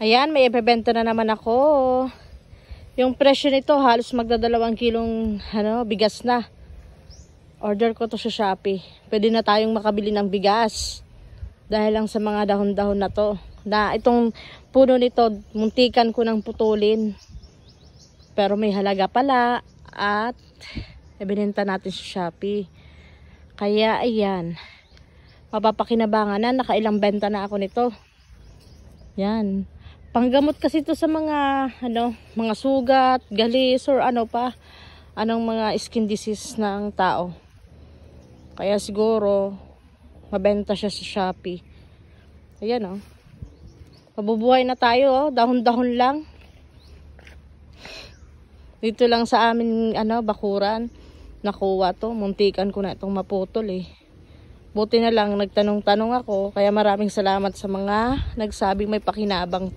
Ayan, may ibebenta na naman ako. Yung presyo nito halos magdadalawang kilong bigas na. Order ko to sa Shopee. Pwede na tayong makabili ng bigas. Dahil lang sa mga dahon-dahon na to. Na itong puno nito, muntikan ko ng putulin. Pero may halaga pala. At ibinenta natin sa Shopee. Kaya ayan. Mapapakinabangan na. Nakailang benta na ako nito. Yan. Panggamot kasi ito sa mga mga sugat, galis or anong mga skin disease ng tao. Kaya siguro mabenta siya sa Shopee. Ayan oh. Mabubuhay na tayo oh, dahon-dahon lang. Dito lang sa amin bakuran nakuha to. Muntikan ko na itong maputol eh. Buti na lang nagtanong-tanong ako, kaya maraming salamat sa mga nagsabing may pakinabang.